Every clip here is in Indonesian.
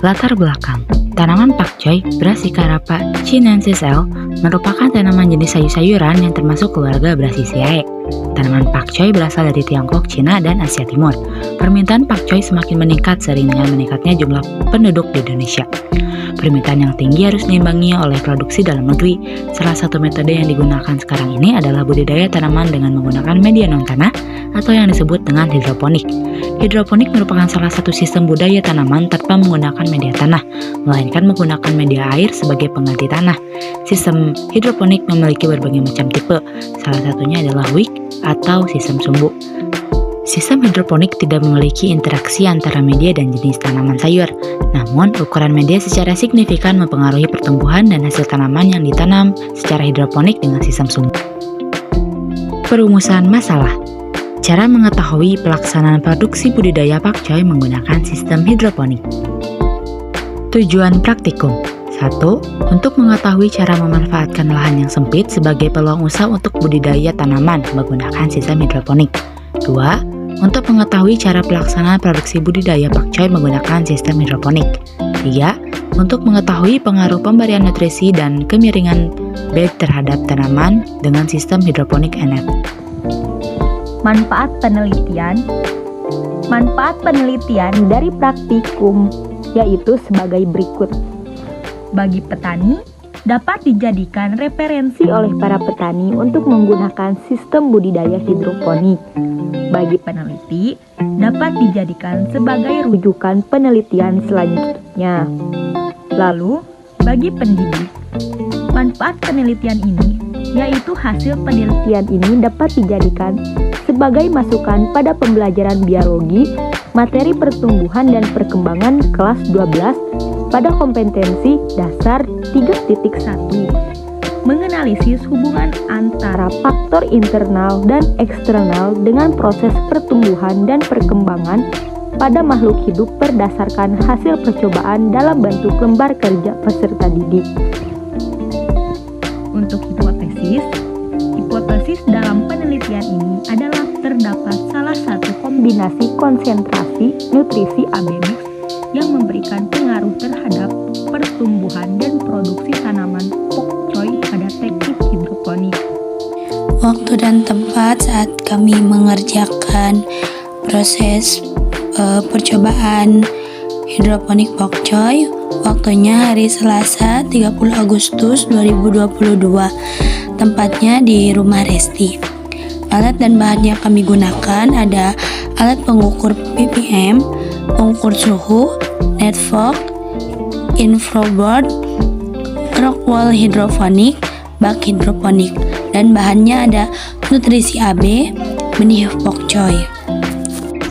Latar belakang. Tanaman pakcoy, Brassica chinensis L, merupakan tanaman jenis sayur-sayuran yang termasuk keluarga Brassicaceae. Tanaman pakcoy berasal dari Tiongkok, Cina, dan Asia Timur. Permintaan pakcoy semakin meningkat seiring dengan meningkatnya jumlah penduduk di Indonesia. Permintaan yang tinggi harus diimbangi oleh produksi dalam negeri. Salah satu metode yang digunakan sekarang ini adalah budidaya tanaman dengan menggunakan media non-tanah atau yang disebut dengan hidroponik. Hidroponik merupakan salah satu sistem budidaya tanaman tanpa menggunakan media tanah, melainkan menggunakan media air sebagai pengganti tanah. Sistem hidroponik memiliki berbagai macam tipe, salah satunya adalah wick atau sistem sumbu. Sistem hidroponik tidak memiliki interaksi antara media dan jenis tanaman sayur, namun ukuran media secara signifikan mempengaruhi pertumbuhan dan hasil tanaman yang ditanam secara hidroponik dengan sistem sumbu. Perumusan masalah. Cara mengetahui pelaksanaan produksi budidaya pakcoy menggunakan sistem hidroponik. Tujuan praktikum. 1. Untuk mengetahui cara memanfaatkan lahan yang sempit sebagai peluang usaha untuk budidaya tanaman menggunakan sistem hidroponik. 2. Untuk mengetahui cara pelaksanaan produksi budidaya pakcoy menggunakan sistem hidroponik. 3. Untuk mengetahui pengaruh pemberian nutrisi dan kemiringan bed terhadap tanaman dengan sistem hidroponik NF. Manfaat penelitian dari praktikum yaitu sebagai berikut. Bagi petani, dapat dijadikan referensi oleh para petani untuk menggunakan sistem budidaya hidroponik. Bagi peneliti, dapat dijadikan sebagai rujukan penelitian selanjutnya. Lalu, bagi pendidik, manfaat penelitian ini yaitu hasil penelitian ini dapat dijadikan sebagai masukan pada pembelajaran biologi, materi pertumbuhan dan perkembangan kelas 12 pada kompetensi dasar 3.1. Menganalisis hubungan antara faktor internal dan eksternal dengan proses pertumbuhan dan perkembangan pada makhluk hidup berdasarkan hasil percobaan dalam bentuk lembar kerja peserta didik. Untuk hipotesis dalam penelitian ini adalah terdapat salah satu kombinasi konsentrasi nutrisi AB mix yang memberikan pengaruh terhadap pertumbuhan dan produksi tanaman pakcoy pada teknik hidroponik. Waktu dan tempat saat kami mengerjakan proses percobaan hidroponik pakcoy, waktunya hari Selasa 30 Agustus 2022, tempatnya di Rumah Resti. Alat dan bahan yang kami gunakan ada alat pengukur ppm, pengukur suhu, net fog, infraboard, rockwall hidroponik, bak hidroponik, dan bahannya ada nutrisi AB, benih pakcoy.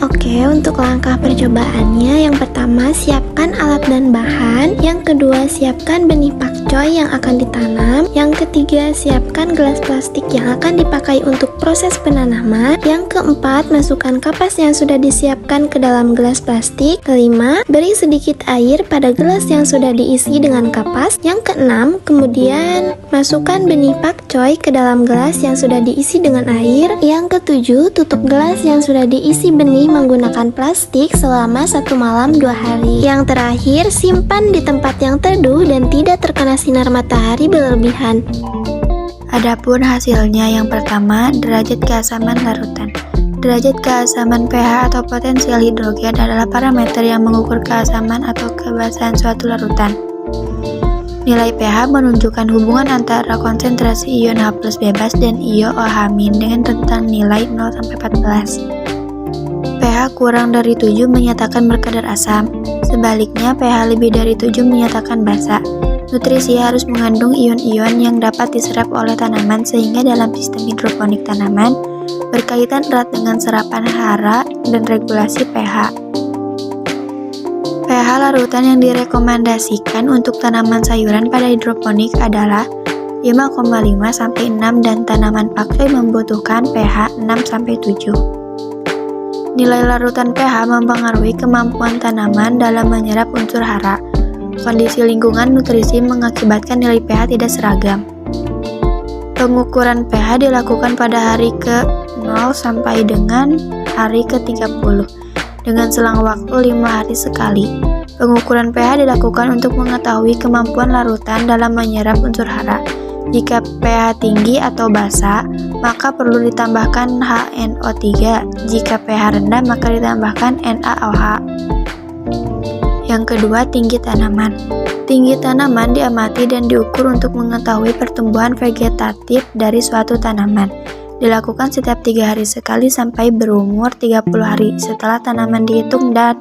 Oke, untuk langkah percobaannya, yang pertama siapkan alat dan bahan, yang kedua siapkan benih pakcoy yang akan ditanam, yang ketiga siapkan gelas plastik yang akan dipakai untuk proses penanaman, yang keempat masukkan kapas yang sudah disiapkan ke dalam gelas plastik, kelima beri sedikit air pada gelas yang sudah diisi dengan kapas, yang keenam kemudian masukkan benih pakcoy ke dalam gelas yang sudah diisi dengan air, yang ketujuh tutup gelas yang sudah diisi benih menggunakan plastik selama 1 malam 2 hari. Yang terakhir, simpan di tempat yang teduh dan tidak terkena sinar matahari berlebihan. Adapun hasilnya, yang pertama, derajat keasaman larutan. Derajat keasaman pH atau potensial hidrogen adalah parameter yang mengukur keasaman atau kebasahan suatu larutan. Nilai pH menunjukkan hubungan antara konsentrasi ion H+ bebas dan ion OH- dengan rentang nilai 0-14. pH kurang dari 7 menyatakan berkadar asam, sebaliknya pH lebih dari 7 menyatakan basa. Nutrisi harus mengandung ion-ion yang dapat diserap oleh tanaman sehingga dalam sistem hidroponik tanaman berkaitan erat dengan serapan hara dan regulasi pH. pH larutan yang direkomendasikan untuk tanaman sayuran pada hidroponik adalah 5,5-6 dan tanaman pakcoy membutuhkan pH 6-7. Nilai larutan pH mempengaruhi kemampuan tanaman dalam menyerap unsur hara. Kondisi lingkungan nutrisi mengakibatkan nilai pH tidak seragam. Pengukuran pH dilakukan pada hari ke-0 sampai dengan hari ke-30 dengan selang waktu 5 hari sekali. Pengukuran pH dilakukan untuk mengetahui kemampuan larutan dalam menyerap unsur hara. Jika pH tinggi atau basa, maka perlu ditambahkan HNO3. Jika pH rendah, maka ditambahkan NaOH. Yang kedua, tinggi tanaman. Tinggi tanaman diamati dan diukur untuk mengetahui pertumbuhan vegetatif dari suatu tanaman. Dilakukan setiap 3 hari sekali sampai berumur 30 hari setelah tanaman dihitung dan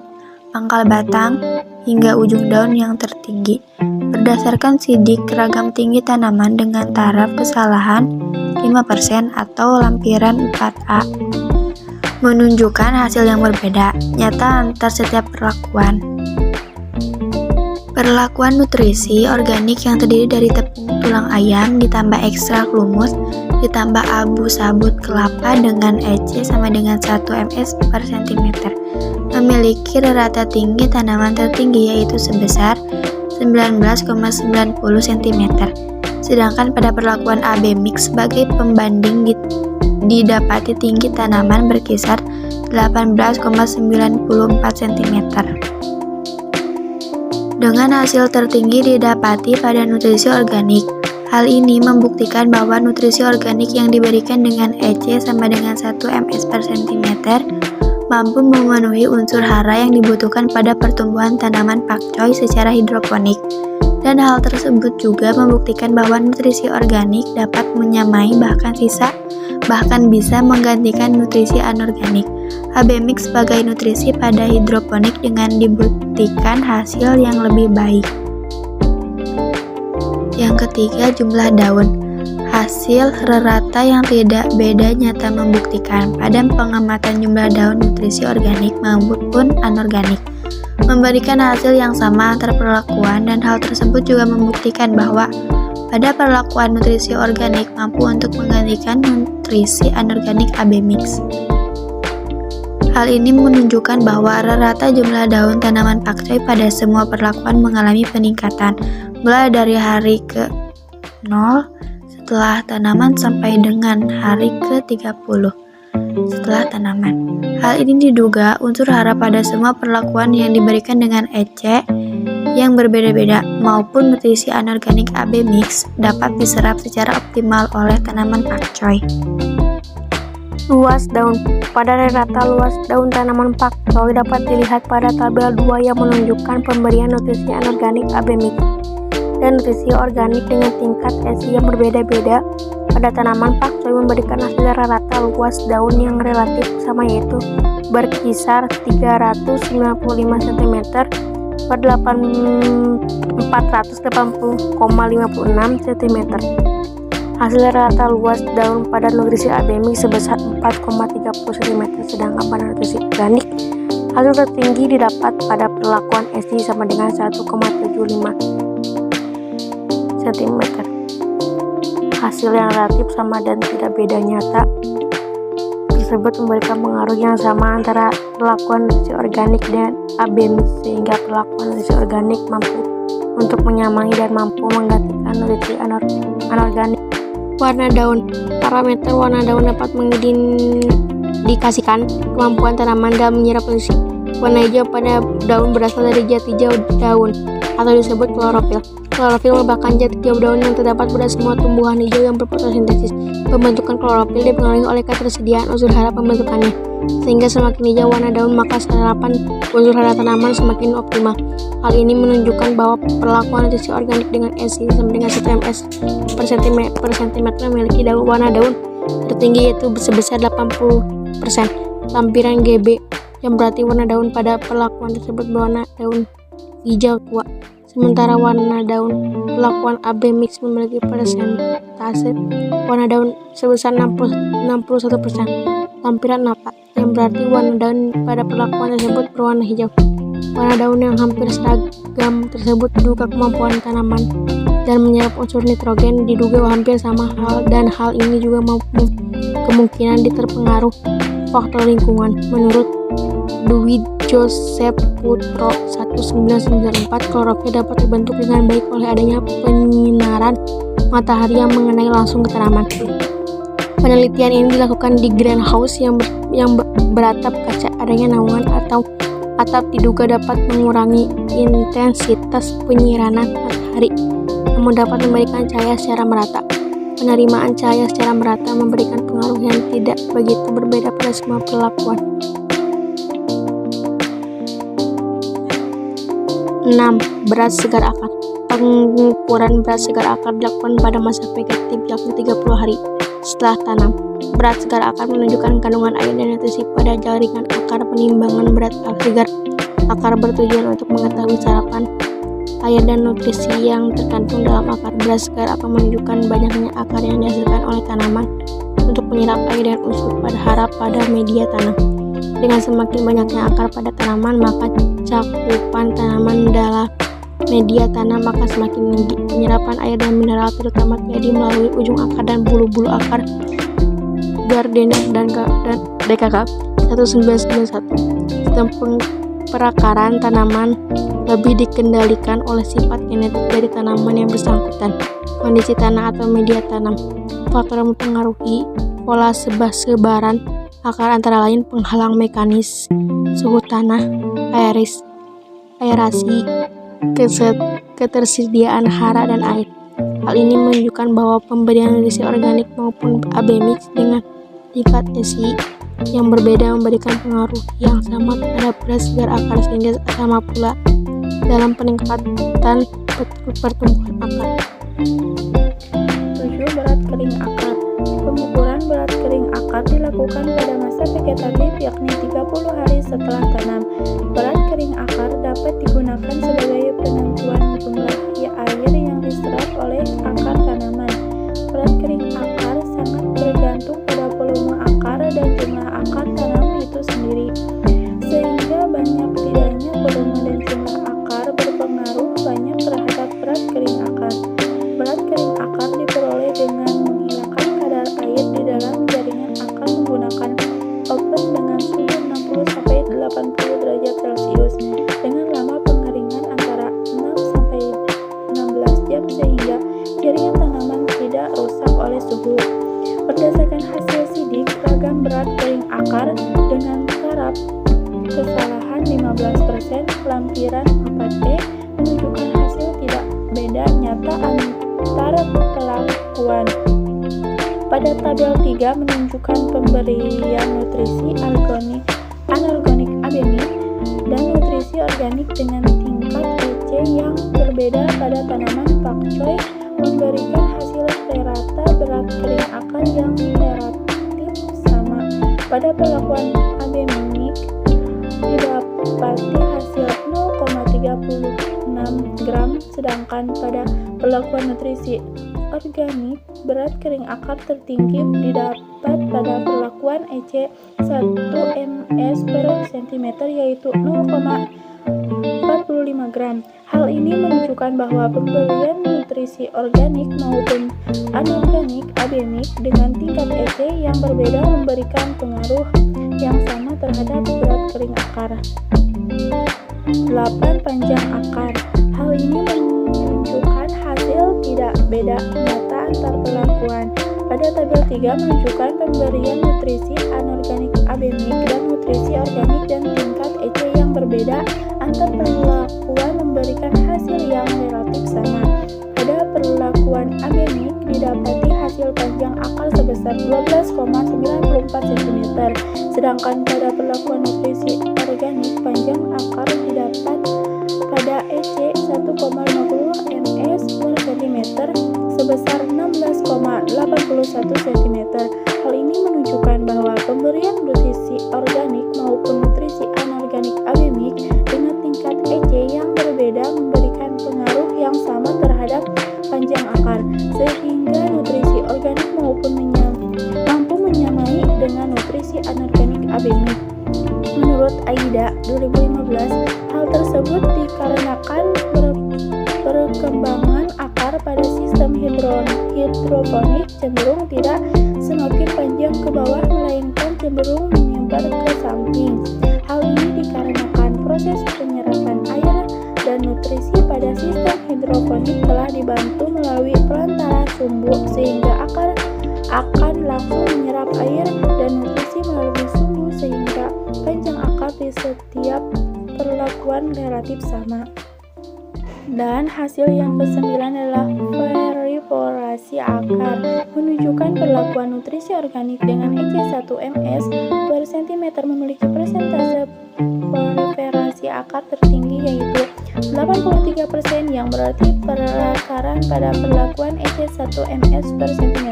pangkal batang hingga ujung daun yang tertinggi. Berdasarkan sidik ragam tinggi tanaman dengan taraf kesalahan 5% atau lampiran 4A, menunjukkan hasil yang berbeda nyata antar setiap perlakuan. Perlakuan nutrisi organik yang terdiri dari tepung tulang ayam ditambah ekstrak lumus ditambah abu sabut kelapa dengan EC sama dengan 1 ms per cm memiliki rata tinggi tanaman tertinggi yaitu sebesar 19,90 cm. Sedangkan pada perlakuan AB mix sebagai pembanding didapati tinggi tanaman berkisar 18,94 cm. Dengan hasil tertinggi didapati pada nutrisi organik. Hal ini membuktikan bahwa nutrisi organik yang diberikan dengan EC sama dengan 1 ms per cm mampu memenuhi unsur hara yang dibutuhkan pada pertumbuhan tanaman pakcoy secara hidroponik. Dan hal tersebut juga membuktikan bahwa nutrisi organik dapat menyamai bahkan bisa menggantikan nutrisi anorganik. AB mix sebagai nutrisi pada hidroponik dengan dibuktikan hasil yang lebih baik. Yang ketiga, jumlah daun. Hasil rata yang tidak beda nyata membuktikan pada pengamatan jumlah daun nutrisi organik maupun anorganik memberikan hasil yang sama antar perlakuan, dan hal tersebut juga membuktikan bahwa pada perlakuan nutrisi organik mampu untuk menggantikan nutrisi anorganik AB mix. Hal ini menunjukkan bahwa rata jumlah daun tanaman pakcoy pada semua perlakuan mengalami peningkatan mulai dari hari ke-0 setelah tanaman sampai dengan hari ke-30 setelah tanaman. Hal ini diduga unsur hara pada semua perlakuan yang diberikan dengan EC yang berbeda-beda maupun nutrisi anorganik AB mix dapat diserap secara optimal oleh tanaman pakcoy. Luas daun. Pada rata luas daun tanaman pakcoy dapat dilihat pada tabel 2 yang menunjukkan pemberian nutrisi anorganik AB mix dan nutrisi organik dengan tingkat EC yang berbeda-beda. Pada tanaman pakcoy memberikan hasil rata luas daun yang relatif sama, yaitu berkisar 395 cm per 480,56 cm. Hasil rata luas daun pada nutrisi AB mix sebesar 4,30 cm, sedangkan pada nutrisi organik hasil tertinggi didapat pada perlakuan EC sama dengan 1,75 cm. Hasil yang relatif sama dan tidak beda nyata tersebut memberikan pengaruh yang sama antara perlakuan nutrisi organik dan AB mix, sehingga perlakuan nutrisi organik mampu untuk menyamai dan mampu menggantikan nutrisi anorganik. Warna daun. Parameter warna daun dapat mengindikasikan kemampuan tanaman dalam menyerap nutrisi. Warna hijau pada daun berasal dari zat hijau daun atau disebut klorofil. Klorofil merupakan zat hijau daun yang terdapat pada semua tumbuhan hijau yang berfotosintesis. Pembentukan klorofil dipengaruhi oleh ketersediaan unsur hara pembentukannya. Sehingga semakin hijau warna daun, maka serapan unsur hara tanaman semakin optimal. Hal ini menunjukkan bahwa perlakuan nutrisi organik dengan EC sama dengan 1 ms per cm memiliki warna daun tertinggi, yaitu sebesar 80% lampiran GB, yang berarti warna daun pada perlakuan tersebut berwarna daun hijau tua. Sementara warna daun perlakuan AB mix memiliki persentase warna daun sebesar 61%, lampiran napa, yang berarti warna daun pada perlakuan tersebut berwarna hijau. Warna daun yang hampir seragam tersebut diduga kemampuan tanaman dan menyerap unsur nitrogen diduga hampir sama dan hal ini juga kemungkinan terpengaruh faktor lingkungan. Menurut Dwi Joseph Putro 1994, klorofil dapat terbentuk dengan baik oleh adanya penyinaran matahari yang mengenai langsung ke tanaman. Penelitian ini dilakukan di greenhouse yang beratap kaca. Adanya naungan Atap diduga dapat mengurangi intensitas penyiraman matahari, namun dapat memberikan cahaya secara merata. Penerimaan cahaya secara merata memberikan pengaruh yang tidak begitu berbeda pada semua perlakuan. 6. Berat segar akar. Pengukuran berat segar akar dilakukan pada masa vegetatif, yakni 30 hari setelah tanam. Berat segar akar menunjukkan kandungan air dan nutrisi pada jaringan akar. Penimbangan berat segar akar bertujuan untuk mengetahui serapan air dan nutrisi yang terkandung dalam akar. Berat segar akar menunjukkan banyaknya akar yang dihasilkan oleh tanaman untuk menyerap air dan unsur hara pada media tanam. Dengan semakin banyaknya akar pada tanaman, maka cakupan tanaman dalam media tanam akan semakin tinggi. Penyerapan air dan mineral terutama terjadi melalui ujung akar dan bulu-bulu akar. Gardner dan DKK 1991. Sistem perakaran tanaman lebih dikendalikan oleh sifat genetik dari tanaman yang bersangkutan, kondisi tanah atau media tanam. Faktor yang mempengaruhi pola sebaran akar antara lain penghalang mekanis, suhu tanah, aerasi, ketersediaan hara dan air. Hal ini menunjukkan bahwa pemberian nutrisi organik maupun AB mix dengan tingkat ESI yang berbeda memberikan pengaruh yang sama terhadap berat segar akar, sehingga sama pula dalam peningkatan pertumbuhan akar. 7. Berat kering akar. Pengukuran berat kering akar dilakukan pada masa vegetatif, yakni 30 hari setelah tanam. Berat kering akar dapat digunakan sebagai penentuan jumlah air yang diserap oleh akar tanaman. Berat kering akar sangat bergantung pada volume akar dan jumlah akar tanam itu sendiri, sehingga banyak tidaknya volume dan jumlah akar berpengaruh banyak terhadap berat kering akar. Berat kering akar diperoleh dengan menghilangkan kadar air di dalam jaringan akar menggunakan oven dengan suhu 60-80 derajat Celcius dengan lama pengeringan antara 6-16 jam sehingga jaringan tanaman tidak rusak oleh suhu. Berdasarkan hasil sidik, ragam berat kering akar dengan taraf kesalahan 15%, lampiran 4E menunjukkan hasil tidak beda nyata antar perlakuan. Pada tabel 3 menunjukkan pemberian nutrisi anorganik AB-mix dan nutrisi organik dengan tingkat EC yang berbeda pada tanaman pakcoy memberikan hasil rata berat kering akar yang relatif sama. Pada perlakuan AB-mix didapati hasil 0,36 gram, sedangkan pada perlakuan nutrisi organik berat kering akar tertinggi didapat pada perlakuan EC 1 ms per cm, yaitu 0,45 gram. Hal ini menunjukkan bahwa pemberian nutrisi organik maupun anorganik AB-mix dengan tingkat EC yang berbeda memberikan pengaruh yang sama terhadap berat kering akar. 8. Panjang akar. Hal ini menunjukkan hasil tidak beda nyata antar perlakuan. Pada tabel 3 menunjukkan pemberian nutrisi anorganik AB-mix dan nutrisi organik dan tingkat EC yang berbeda antar perlakuan memberikan hasil yang relatif sama. Pada perlakuan AB-mix didapati hasil panjang akar sebesar 12,94 cm, sedangkan pada perlakuan nutrisi organik panjang akar didapat pada EC 1,50 ms per cm sebesar 16,81 cm. Hal ini menunjukkan bahwa pemberian nutrisi organik maupun nutrisi anorganik AB-mix dengan tingkat EC yang berbeda memberikan pengaruh yang sama terhadap panjang akar, sehingga nutrisi organik mampu menyamai dengan nutrisi anorganik AB-mix. Menurut Aida 2015, hal tersebut dikarenakan perkembangan akar pada sistem hidroponik cenderung tidak semakin panjang ke bawah melainkan cenderung menyebar ke samping. Hal ini dikarenakan proses penyerapan air dan nutrisi pada sistem hidroponik telah dibantu melalui perantara sumbu, sehingga akar akan langsung menyerap air dan nutrisi melalui sumbu, sehingga panjang akar di setiap perlakuan relatif sama. Dan hasil yang kesembilan adalah verifikasi akar, menunjukkan perlakuan nutrisi organik dengan EC1MS per cm memiliki persentase proliferasi akar tertinggi yaitu 83%, yang berarti perakaran pada perlakuan EC1MS per cm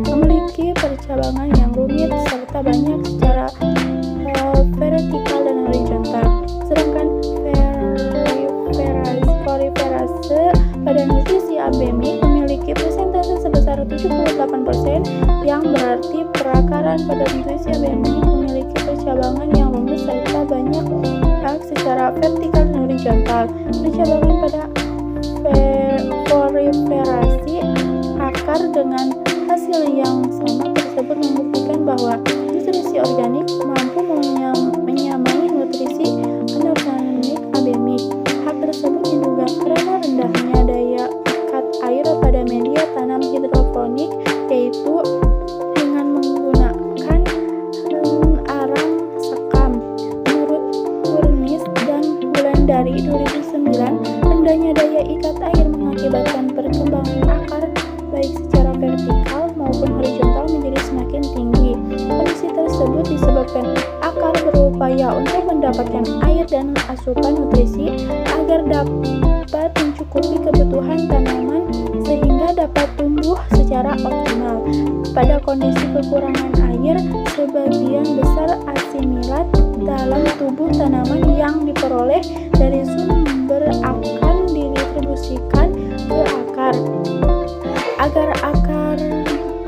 memiliki percabangan yang rumit serta banyak secara vertikal dan horizontal. Sedangkan proliferase pada nutrisi abemik memiliki persentase sebesar 78%, yang berarti perakaran pada nutrisi abemik memiliki percabangan yang rumit serta banyak secara vertikal dan horizontal. Percabangan pada proliferasi akar dengan hasil yang sama tersebut membuktikan bahwa nutrisi organik mampu menyamai nutrisi anorganik abemik. Hal tersebut diduga karena rendahnya daya ikat air pada media tanam hidroponik, yaitu dengan menggunakan arang sekam. Menurut Furnis dan Wulandari 2009, rendahnya daya ikat air mengakibatkan perkembangan akar baik secara vertikal maupun horizontal menjadi semakin tinggi. Kondisi tersebut disebabkan akar berupaya untuk mendapatkan air dan asupan nutrisi agar dapat mencukupi kebutuhan tanaman sehingga dapat tumbuh secara optimal. Pada kondisi kekurangan air, sebagian besar asimilat dalam tubuh tanaman yang diperoleh dari sumber akan didistribusikan ke akar. Agar akar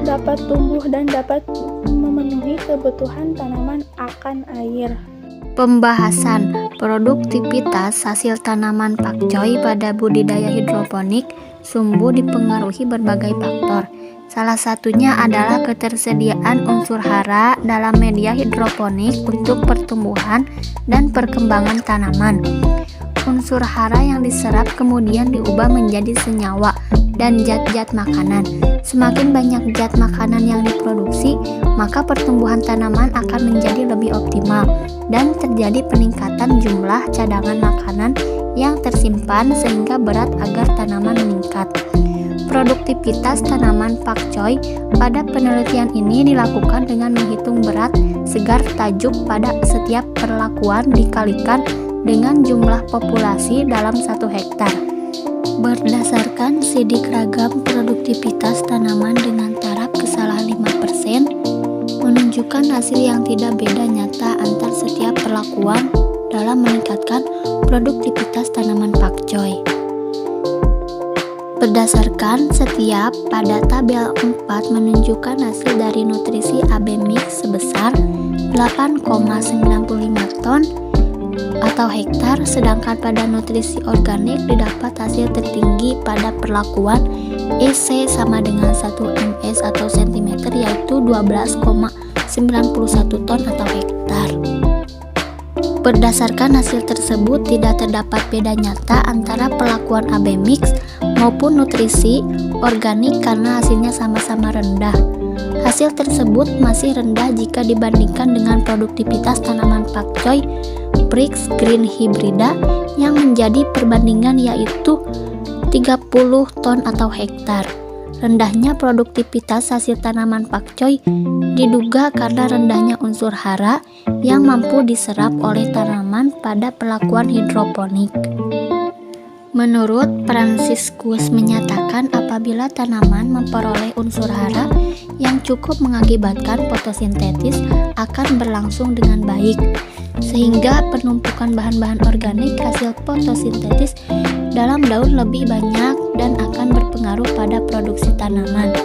dapat tumbuh dan dapat memenuhi kebutuhan tanaman akan air. Pembahasan produktivitas hasil tanaman pakcoy pada budidaya hidroponik sumbu dipengaruhi berbagai faktor. Salah satunya adalah ketersediaan unsur hara dalam media hidroponik untuk pertumbuhan dan perkembangan tanaman. Unsur hara yang diserap kemudian diubah menjadi senyawa dan zat-zat makanan. Semakin banyak zat makanan yang diproduksi, maka pertumbuhan tanaman akan menjadi lebih optimal dan terjadi peningkatan jumlah cadangan makanan yang tersimpan sehingga berat agar tanaman meningkat. Produktivitas tanaman pakcoy pada penelitian ini dilakukan dengan menghitung berat segar tajuk pada setiap perlakuan dikalikan dengan jumlah populasi dalam 1 hektar. Berdasarkan sidik ragam produktivitas tanaman dengan taraf kesalahan 5%, menunjukkan hasil yang tidak beda nyata antar setiap perlakuan dalam meningkatkan produktivitas tanaman pakcoy. Berdasarkan setiap pada tabel 4 menunjukkan hasil dari nutrisi abemik sebesar 8,95 ton atau hektar, sedangkan pada nutrisi organik didapat hasil tertinggi pada perlakuan EC sama dengan 1 ms atau cm yaitu 12,91 ton atau hektar. Berdasarkan hasil tersebut tidak terdapat beda nyata antara perlakuan abemix maupun nutrisi organik karena hasilnya sama-sama rendah. Hasil tersebut masih rendah jika dibandingkan dengan produktivitas tanaman pakcoy Brix Green Hybrida yang menjadi perbandingan yaitu 30 ton atau hektar. Rendahnya produktivitas hasil tanaman pakcoy diduga karena rendahnya unsur hara yang mampu diserap oleh tanaman pada perlakuan hidroponik. Menurut Franciscus menyatakan apabila tanaman memperoleh unsur hara yang cukup mengakibatkan fotosintesis akan berlangsung dengan baik, sehingga penumpukan bahan-bahan organik hasil fotosintesis dalam daun lebih banyak dan akan berpengaruh pada produksi tanaman.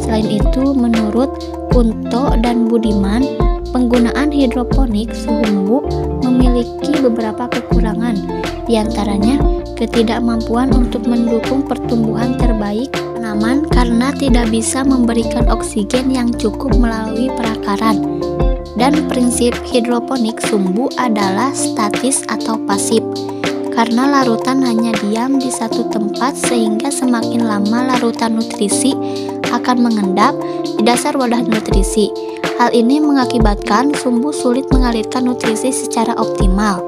Selain itu, menurut Kunto dan Budiman, penggunaan hidroponik sumbu memiliki beberapa kekurangan, diantaranya ketidakmampuan untuk mendukung pertumbuhan terbaik tanaman karena tidak bisa memberikan oksigen yang cukup melalui perakaran. Dan prinsip hidroponik sumbu adalah statis atau pasif, karena larutan hanya diam di satu tempat sehingga semakin lama larutan nutrisi akan mengendap di dasar wadah nutrisi. Hal ini mengakibatkan sumbu sulit mengalirkan nutrisi secara optimal.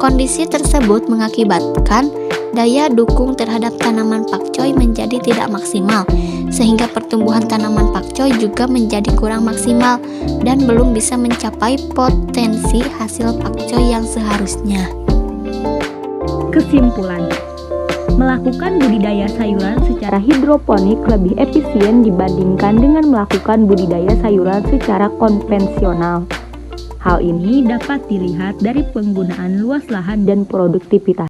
Kondisi tersebut mengakibatkan daya dukung terhadap tanaman pakcoy menjadi tidak maksimal, sehingga pertumbuhan tanaman pakcoy juga menjadi kurang maksimal dan belum bisa mencapai potensi hasil pakcoy yang seharusnya. Kesimpulan, melakukan budidaya sayuran secara hidroponik lebih efisien dibandingkan dengan melakukan budidaya sayuran secara konvensional. Hal ini dapat dilihat dari penggunaan luas lahan dan produktivitas.